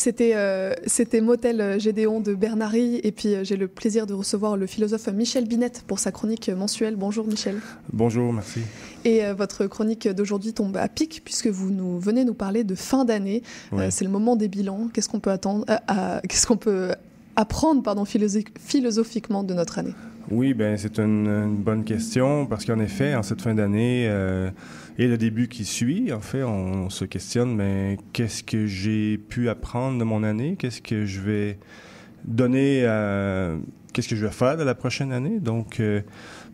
C'était Motel Gédéon de Bernary, et puis j'ai le plaisir de recevoir le philosophe Michel Binette pour sa chronique mensuelle. Bonjour Michel. Bonjour, merci. Et votre chronique d'aujourd'hui tombe à pic puisque vous venez nous parler de fin d'année. Oui. C'est le moment des bilans. Qu'est-ce qu'on peut apprendre philosophiquement de notre année? Oui, ben c'est une bonne question parce qu'en effet, en cette fin d'année et le début qui suit, en fait, on se questionne, mais qu'est-ce que j'ai pu apprendre de mon année? Qu'est-ce que je vais donner qu'est-ce que je vais faire de la prochaine année? Donc, de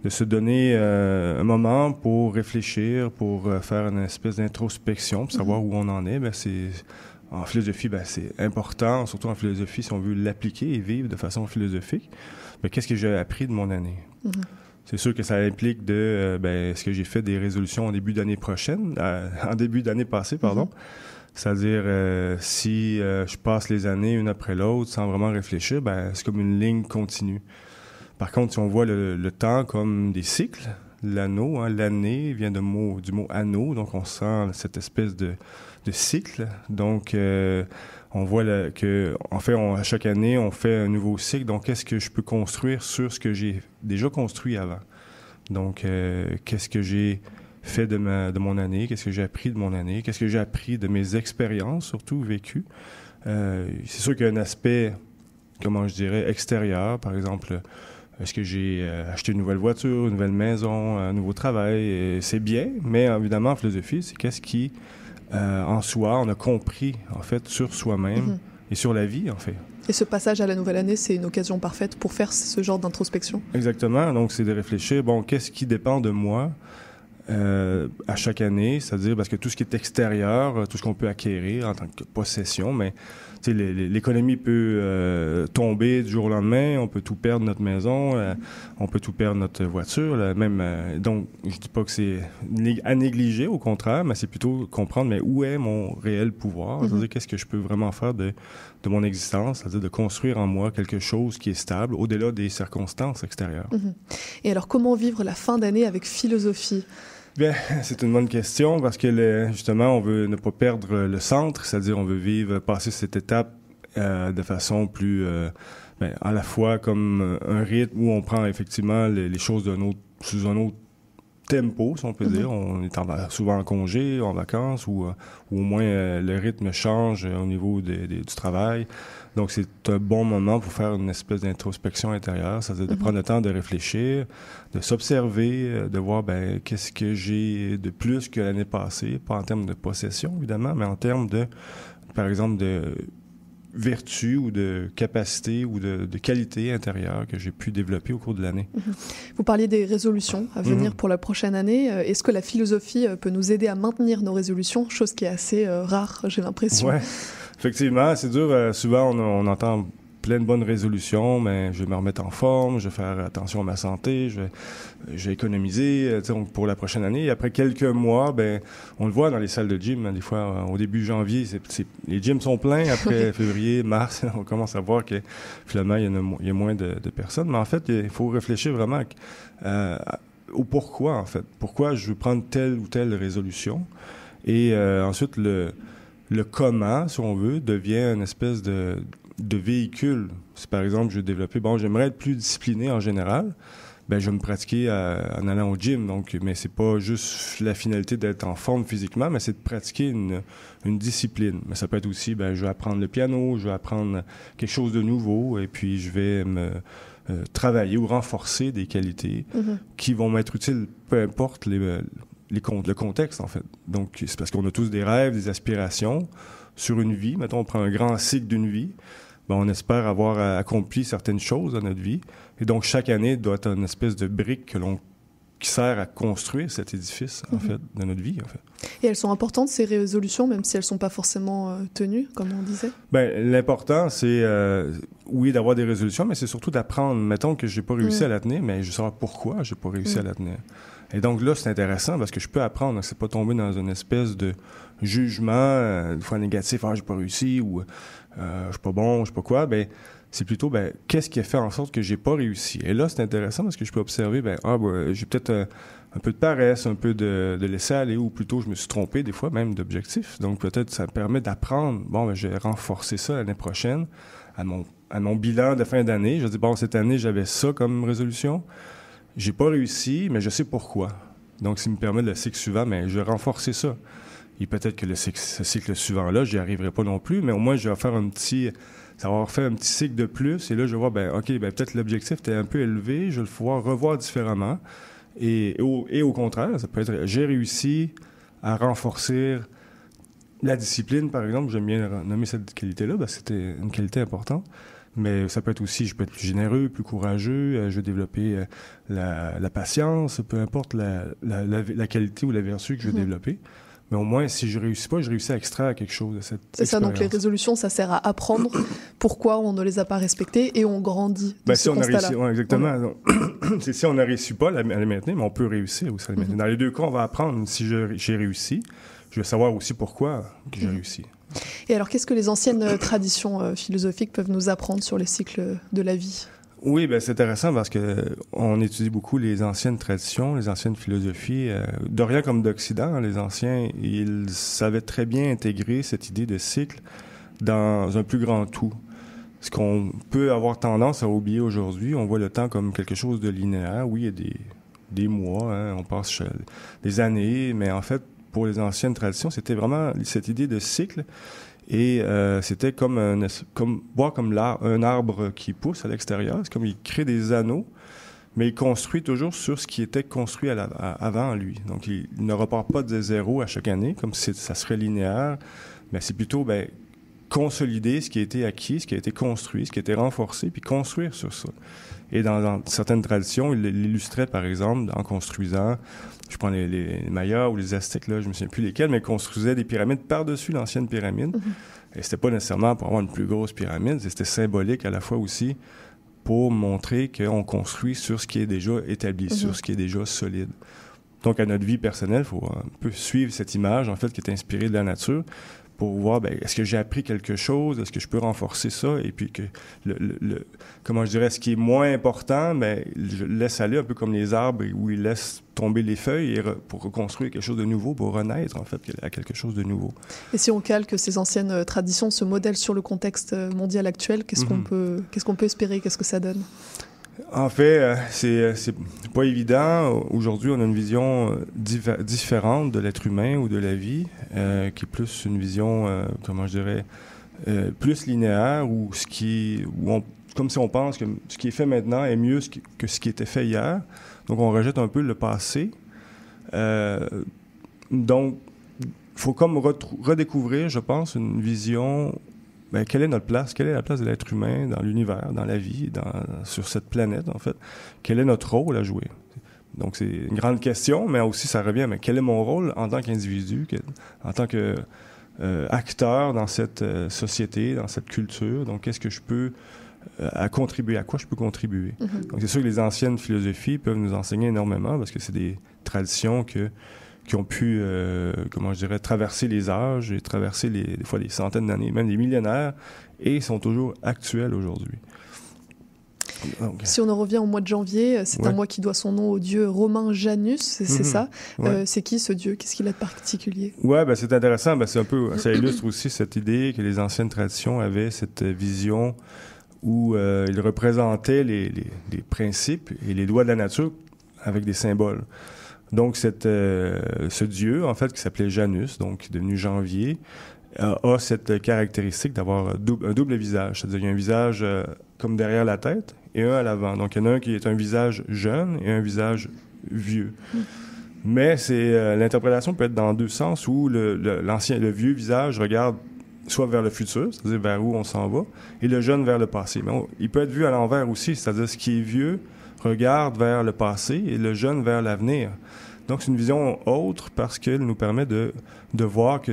se donner un moment pour réfléchir, pour faire une espèce d'introspection, pour savoir où on en est, ben en philosophie, ben c'est important, surtout en philosophie, si on veut l'appliquer et vivre de façon philosophique. Ben, qu'est-ce que j'ai appris de mon année? C'est sûr que ça implique est-ce que j'ai fait des résolutions en début d'année prochaine, en début d'année passée, pardon. C'est-à-dire, si je passe les années une après l'autre sans vraiment réfléchir, ben c'est comme une ligne continue. Par contre, si on voit le temps comme des cycles, l'anneau, l'année vient du mot anneau, donc on sent cette espèce de cycle. Donc, on voit en fait, à chaque année, on fait un nouveau cycle. Donc, qu'est-ce que je peux construire sur ce que j'ai déjà construit avant? Donc, qu'est-ce que j'ai fait de mon année? Qu'est-ce que j'ai appris de mon année? Qu'est-ce que j'ai appris de mes expériences, surtout vécues? C'est sûr qu'il y a un aspect, comment je dirais, extérieur. Par exemple, est-ce que j'ai acheté une nouvelle voiture, une nouvelle maison, un nouveau travail? C'est bien, mais évidemment, en philosophie, c'est qu'est-ce qui... en soi, on a compris, en fait, sur soi-même et sur la vie, en fait. Et ce passage à la nouvelle année, c'est une occasion parfaite pour faire ce genre d'introspection. Exactement. Donc, c'est de réfléchir, qu'est-ce qui dépend de moi à chaque année? C'est-à-dire, parce que tout ce qui est extérieur, tout ce qu'on peut acquérir en tant que possession, mais l'économie peut tomber du jour au lendemain, on peut tout perdre, notre maison, on peut tout perdre, notre voiture, donc je dis pas que c'est à négliger, au contraire, mais c'est plutôt comprendre, mais où est mon réel pouvoir? C'est-à-dire, qu'est-ce que je peux vraiment faire de mon existence, c'est-à-dire de construire en moi quelque chose qui est stable, au-delà des circonstances extérieures. Et alors, comment vivre la fin d'année avec philosophie? Bien, c'est une bonne question parce que justement, on veut ne pas perdre le centre, c'est-à-dire on veut passer cette étape de façon plus, à la fois comme un rythme où on prend effectivement les choses sous un autre tempo, si on peut dire. On est souvent en congé, en vacances, ou au moins le rythme change au niveau du travail. Donc, c'est un bon moment pour faire une espèce d'introspection intérieure, c'est-à-dire de prendre le temps de réfléchir, de s'observer, de voir qu'est-ce que j'ai de plus que l'année passée, pas en termes de possession, évidemment, mais en termes par exemple, de vertu ou de capacité ou de qualité intérieure que j'ai pu développer au cours de l'année. Vous parliez des résolutions à venir pour la prochaine année. Est-ce que la philosophie peut nous aider à maintenir nos résolutions, chose qui est assez rare, j'ai l'impression? Ouais. Effectivement, c'est dur. Souvent, on entend plein de bonnes résolutions, mais je vais me remettre en forme, je vais faire attention à ma santé, je vais économiser pour la prochaine année. Et après quelques mois, on le voit dans les salles de gym, des fois, au début janvier, les gyms sont pleins. Après février, mars, on commence à voir que finalement, il y a moins de personnes. Mais en fait, il faut réfléchir vraiment au pourquoi, en fait. Pourquoi je veux prendre telle ou telle résolution. Et ensuite, le comment, si on veut, devient une espèce de véhicule. Si par exemple, je vais développer, j'aimerais être plus discipliné en général, je vais me pratiquer en allant au gym. Donc, mais c'est pas juste la finalité d'être en forme physiquement, mais c'est de pratiquer une discipline. Mais ça peut être aussi, je vais apprendre le piano, je vais apprendre quelque chose de nouveau, et puis je vais me travailler ou renforcer des qualités qui vont m'être utiles, peu importe le contexte, en fait. Donc, c'est parce qu'on a tous des rêves, des aspirations sur une vie. Mettons, on prend un grand cycle d'une vie. On espère avoir accompli certaines choses dans notre vie. Et donc, chaque année doit être une espèce de brique qui sert à construire cet édifice, en fait, de notre vie, en fait. Et elles sont importantes, ces résolutions, même si elles ne sont pas forcément tenues, comme on disait? L'important, c'est, oui, d'avoir des résolutions, mais c'est surtout d'apprendre. Mettons que je n'ai pas réussi à la tenir, mais je veux savoir pourquoi je n'ai pas réussi à la tenir. Et donc là, c'est intéressant parce que je peux apprendre. C'est pas tomber dans une espèce de jugement, une fois négatif, j'ai pas réussi, ou je suis pas bon, je sais pas quoi. c'est plutôt, qu'est-ce qui a fait en sorte que j'ai pas réussi? Et là, c'est intéressant parce que je peux observer, j'ai peut-être un peu de paresse, un peu de laisser aller, ou plutôt je me suis trompé des fois même d'objectif. Donc peut-être ça me permet d'apprendre, je vais renforcer ça l'année prochaine à mon bilan de fin d'année. Je dis, cette année, j'avais ça comme résolution. J'ai pas réussi, mais je sais pourquoi. Donc, ça me permet le cycle suivant, je vais renforcer ça. Et peut-être que ce cycle suivant-là, j'y arriverai pas non plus, mais au moins, je vais faire ça va avoir fait un petit cycle de plus. Et là, je vais voir, peut-être l'objectif était un peu élevé, je vais le pouvoir revoir différemment. Et au contraire, ça peut être, j'ai réussi à renforcer la discipline, par exemple. J'aime bien nommer cette qualité-là, parce que c'était une qualité importante. Mais ça peut être aussi, je peux être plus généreux, plus courageux, je vais développer la patience, peu importe la qualité ou la vertu que je vais développer. Mais au moins, si je réussis pas, je réussis à extraire quelque chose de cette expérience. C'est ça, donc les résolutions, ça sert à apprendre pourquoi on ne les a pas respectées et on grandit de ce constat-là. Si on a réussi, exactement. Ouais. Si on n'a réussi pas à les maintenir, mais on peut réussir aussi à les maintenir. Dans les deux cas, on va apprendre. Si j'ai réussi, je vais savoir aussi pourquoi que j'ai réussi. Et alors, qu'est-ce que les anciennes traditions philosophiques peuvent nous apprendre sur les cycles de la vie? Oui, c'est intéressant parce que on étudie beaucoup les anciennes traditions, les anciennes philosophies, d'Orient comme d'Occident. Les anciens, ils savaient très bien intégrer cette idée de cycle dans un plus grand tout. Ce qu'on peut avoir tendance à oublier aujourd'hui, on voit le temps comme quelque chose de linéaire. Oui, il y a des mois, on passe des années, mais en fait, pour les anciennes traditions, c'était vraiment cette idée de cycle. Et c'était comme un arbre qui pousse à l'extérieur. C'est comme il crée des anneaux, mais il construit toujours sur ce qui était construit avant lui. Donc, il ne repart pas de zéro à chaque année, comme si ça serait linéaire. Mais c'est plutôt consolider ce qui a été acquis, ce qui a été construit, ce qui a été renforcé, puis construire sur ça. Et dans certaines traditions, il l'illustrait, par exemple, en construisant, je prends les Mayas ou les Aztèques, là, je me souviens plus lesquels, mais construisaient des pyramides par-dessus l'ancienne pyramide. Et c'était pas nécessairement pour avoir une plus grosse pyramide, c'était symbolique à la fois aussi pour montrer qu'on construit sur ce qui est déjà établi, sur ce qui est déjà solide. Donc, à notre vie personnelle, il faut un peu suivre cette image, en fait, qui est inspirée de la nature, pour voir, est-ce que j'ai appris quelque chose, est-ce que je peux renforcer ça, et puis que comment je dirais, ce qui est moins important, je le laisse aller un peu comme les arbres où ils laissent tomber les feuilles pour reconstruire quelque chose de nouveau, pour renaître, en fait, à quelque chose de nouveau. Et si on calque ces anciennes traditions, ce modèle sur le contexte mondial actuel, qu'est-ce qu'on peut espérer, qu'est-ce que ça donne? En fait, c'est pas évident. Aujourd'hui, on a une vision différente de l'être humain ou de la vie, qui est plus une vision, plus linéaire, comme si on pense que ce qui est fait maintenant est mieux que ce qui était fait hier. Donc, on rejette un peu le passé. Donc, il faut comme redécouvrir, je pense, une vision. Quelle est notre place? Quelle est la place de l'être humain dans l'univers, dans la vie, sur cette planète, en fait? Quel est notre rôle à jouer? Donc, c'est une grande question, mais aussi, ça revient, quel est mon rôle en tant qu'individu, en tant qu'acteur dans cette société, dans cette culture? Donc, qu'est-ce que je peux contribuer? À quoi je peux contribuer? Donc, c'est sûr que les anciennes philosophies peuvent nous enseigner énormément parce que c'est des traditions qui ont pu, traverser les âges et traverser des fois des centaines d'années, même des millénaires, et sont toujours actuels aujourd'hui. Donc, si on en revient au mois de janvier, c'est un mois qui doit son nom au dieu romain Janus, c'est ça. C'est qui ce dieu? Qu'est-ce qu'il a de particulier? C'est intéressant. Ça illustre aussi cette idée que les anciennes traditions avaient cette vision où ils représentaient les principes et les lois de la nature avec des symboles. Donc, ce dieu, en fait, qui s'appelait Janus, donc devenu Janvier, a cette caractéristique d'avoir un double visage. C'est-à-dire qu'il y a un visage comme derrière la tête et un à l'avant. Donc, il y en a un qui est un visage jeune et un visage vieux. Mais l'interprétation peut être dans deux sens, où le vieux visage regarde soit vers le futur, c'est-à-dire vers où on s'en va, et le jeune vers le passé. Mais il peut être vu à l'envers aussi, c'est-à-dire ce qui est vieux regarde vers le passé et le jeune vers l'avenir. Donc, c'est une vision autre parce qu'elle nous permet de voir que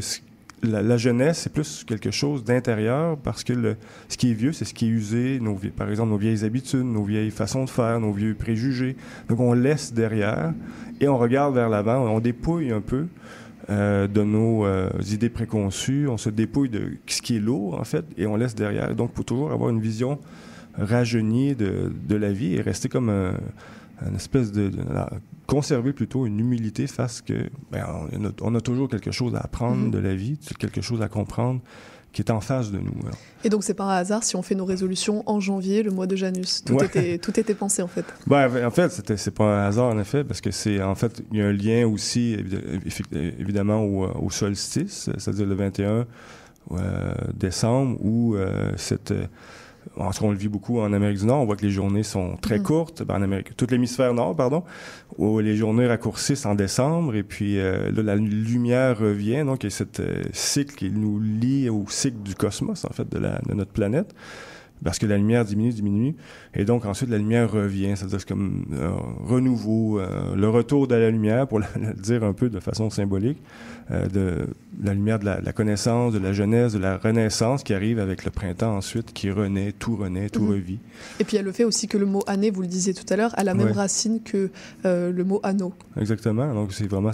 la jeunesse, c'est plus quelque chose d'intérieur parce que ce qui est vieux, c'est ce qui est usé, par exemple, nos vieilles habitudes, nos vieilles façons de faire, nos vieux préjugés. Donc, on laisse derrière et on regarde vers l'avant, on dépouille un peu de nos idées préconçues, on se dépouille de ce qui est lourd, en fait, et on laisse derrière. Donc, pour toujours avoir une vision rajeunie de la vie et rester comme une espèce conserver plutôt une humilité face que on a toujours quelque chose à apprendre de la vie, quelque chose à comprendre qui est en face de nous. Alors. Et donc c'est pas un hasard si on fait nos résolutions en janvier, le mois de Janus. Tout était pensé en fait. En fait, c'est pas un hasard en effet, parce que il y a un lien aussi évidemment au solstice, c'est-à-dire le 21 décembre, où on le vit beaucoup en Amérique du Nord. On voit que les journées sont très courtes. Tout l'hémisphère nord, où les journées raccourcissent en décembre. Et puis, là, la lumière revient. Donc, il y a cette cycle qui nous lie au cycle du cosmos, en fait, de notre planète. Parce que la lumière diminue. Et donc, ensuite, la lumière revient. C'est-à-dire, c'est comme renouveau, le retour de la lumière, pour le dire un peu de façon symbolique, de la lumière de la connaissance, de la jeunesse, de la renaissance qui arrive avec le printemps ensuite, qui renaît, tout revit. Et puis, il y a le fait aussi que le mot année, vous le disiez tout à l'heure, a la même racine que le mot anneau. Exactement. Donc, c'est vraiment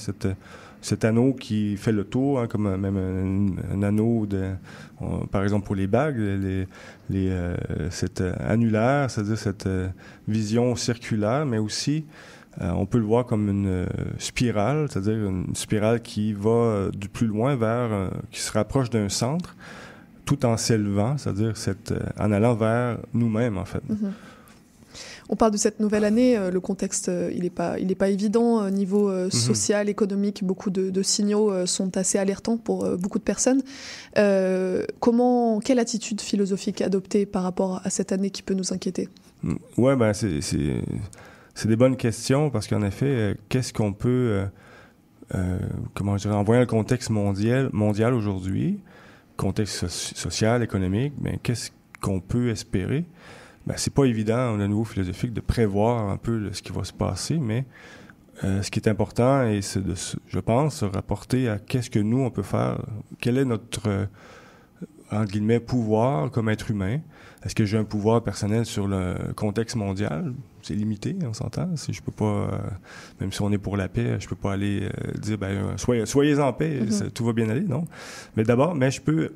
cet anneau qui fait le tour, comme même un anneau par exemple pour les bagues, cet annulaire, c'est-à-dire cette vision circulaire, mais aussi on peut le voir comme une spirale, c'est-à-dire une spirale qui va du plus loin qui se rapproche d'un centre, tout en s'élevant, c'est-à-dire en allant vers nous-mêmes en fait. On parle de cette nouvelle année, le contexte, il n'est pas évident au niveau social, économique. Beaucoup de signaux sont assez alertants pour beaucoup de personnes. Quelle attitude philosophique adopter par rapport à cette année qui peut nous inquiéter? Ouais, c'est des bonnes questions parce qu'en effet, qu'est-ce qu'on peut, en voyant le contexte mondial aujourd'hui, contexte social, économique, qu'est-ce qu'on peut espérer? C'est pas évident, au niveau philosophique, de prévoir un peu ce qui va se passer, mais ce qui est important, c'est de, je pense, se rapporter à qu'est-ce que nous, on peut faire, quel est notre, entre guillemets, pouvoir comme être humain. Est-ce que j'ai un pouvoir personnel sur le contexte mondial? C'est limité, on s'entend. Si je peux pas, même si on est pour la paix, je peux pas aller dire, soyez en paix, tout va bien aller, non? Mais d'abord, je peux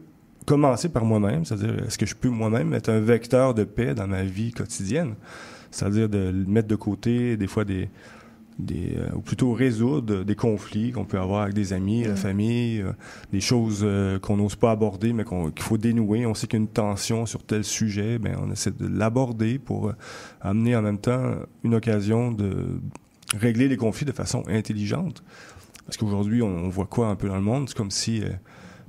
commencer par moi-même, c'est-à-dire, est-ce que je peux moi-même être un vecteur de paix dans ma vie quotidienne? C'est-à-dire de mettre de côté des fois ou plutôt résoudre des conflits qu'on peut avoir avec des amis, la famille, des choses qu'on n'ose pas aborder, mais qu'il faut dénouer. On sait qu'il y a une tension sur tel sujet, on essaie de l'aborder pour amener en même temps une occasion de régler les conflits de façon intelligente. Parce qu'aujourd'hui, on voit quoi un peu dans le monde? C'est comme si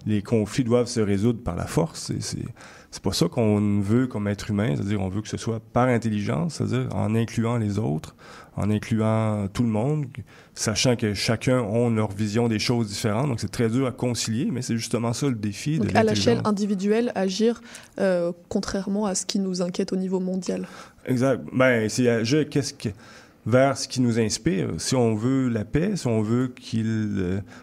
les conflits doivent se résoudre par la force. C'est pas ça qu'on veut comme être humain, c'est-à-dire on veut que ce soit par intelligence, c'est-à-dire en incluant les autres, en incluant tout le monde, sachant que chacun a leur vision des choses différentes, donc c'est très dur à concilier, mais c'est justement ça le défi de l'intelligence. À l'échelle individuelle, agir contrairement à ce qui nous inquiète au niveau mondial. Exact. C'est agir vers ce qui nous inspire. Si on veut la paix, si on veut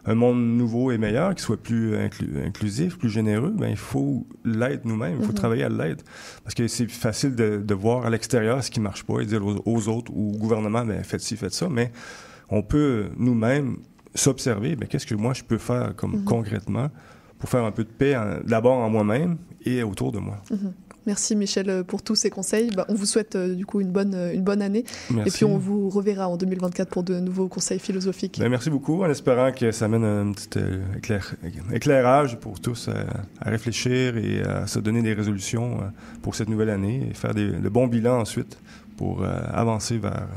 un monde nouveau et meilleur, qui soit plus inclusif, plus généreux, il faut l'être nous-mêmes, il faut travailler à l'être. Parce que c'est facile de voir à l'extérieur ce qui marche pas et dire aux autres ou au gouvernement, faites ci, faites ça, mais on peut nous-mêmes s'observer, qu'est-ce que moi je peux faire concrètement pour faire un peu de paix d'abord en moi-même et autour de moi. Merci Michel pour tous ces conseils. On vous souhaite du coup une bonne année. Merci. Et puis on vous reverra en 2024 pour de nouveaux conseils philosophiques. Merci beaucoup, en espérant que ça amène un petit éclairage pour tous à réfléchir et à se donner des résolutions pour cette nouvelle année et faire le bon bilan ensuite pour avancer vers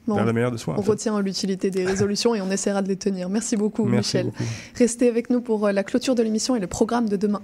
le meilleur de soi. On retient l'utilité des résolutions et on essaiera de les tenir. Merci beaucoup Michel. Restez avec nous pour la clôture de l'émission et le programme de demain.